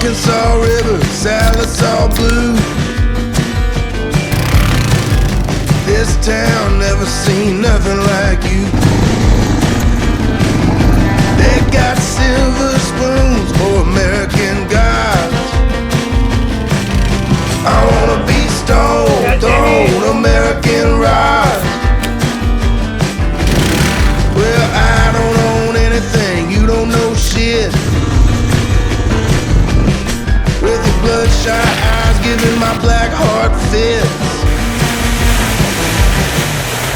Arkansas River, Salisal Blue. This town never seen nothing like you. They got silver spoons for American gods. I wanna be stoned on American rods. Well, I don't own anything, you don't know shit. With your bloodshot eyes giving my black heart fits.